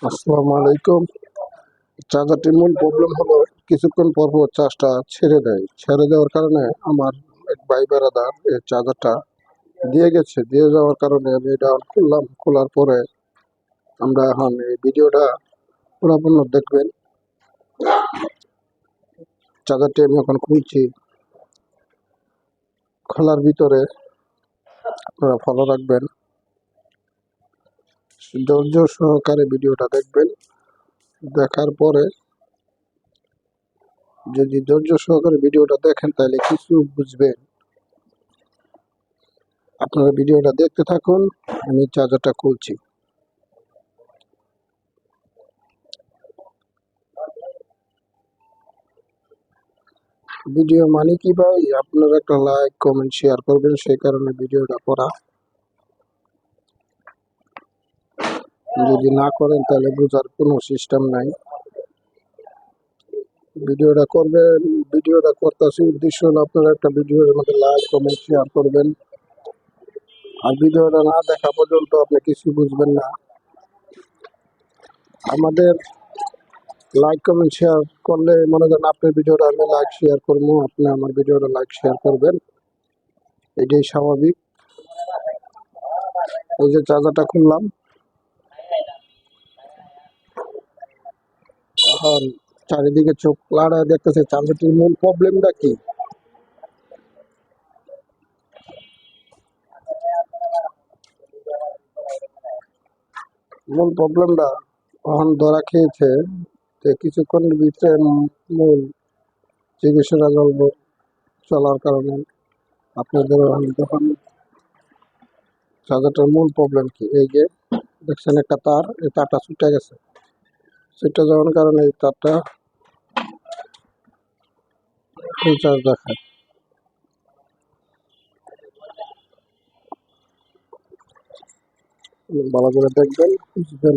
আসসালামু আলাইকুম। চার্জারটির মূল প্রবলেম হলো কিছুক্ষণ পর পর চার্জটা ছেড়ে দেয়। ছেড়ে দেওয়ার কারণে আমার এক ভাই বেড়াদার এই চার্জারটা দিয়ে যাওয়ার কারণে আমি এটা খুললাম। খোলার পরে আমরা এখন এই ভিডিওটা পুরোপূর্ণ দেখবেন। চার্জারটি আমি এখন খুলছি। খোলার ভিতরে আপনারা ফলো রাখবেন, ধৈর্য সহকারে ভিডিওটা দেখবেন। দেখার পরে যদি ধৈর্য সহকারে ভিডিওটা দেখেন তাহলে কিছু বুঝবেন। আপনারা ভিডিওটা দেখতে থাকুন, আমি চার্জারটা খুলছি। ভিডিও মানে কি ভাই, আপনারা একটা লাইক কমেন্ট শেয়ার করবেন, সেই কারণে ভিডিওটা করা। যদি না করেন তাহলে বোঝার কোনো সিস্টেম নাই। ভিডিওটা করবেন, ভিডিওটা করতেছি উদ্দেশ্য হলো আপনারা একটা ভিডিওর মধ্যে লাইক কমেন্ট শেয়ার করবেন। আর ভিডিওটা না দেখা পর্যন্ত আপনি কিছু বুঝবেন না। আমাদের লাইক কমেন্ট শেয়ার করলে মনে করেন আপনার ভিডিওটা আমি লাইক শেয়ার করবো, আপনি আমার ভিডিওটা লাইক শেয়ার করবেন, এটাই স্বাভাবিক। এই যে চার্জারটা খুললাম, এখন চারিদিকে চোখ লাড়ায় দেখতেছে চার্জারটির মূল প্রবলেমটা কি। মূল প্রবলেমটা এখন ধরা খেয়েছে যে কিছুক্ষণের ভিতরে মূল চিকিৎসা চলার কারণে আপনাদের যখন চার্জারটার মূল প্রবলেম কি, এই যে দেখছেন একটা তার, এই তারটা ছুটে গেছে। ছুটে যাওয়ার কারণে এই তারটা ফুল চার্জ দেখায়। ভালো করে দেখবেন, বুঝবেন।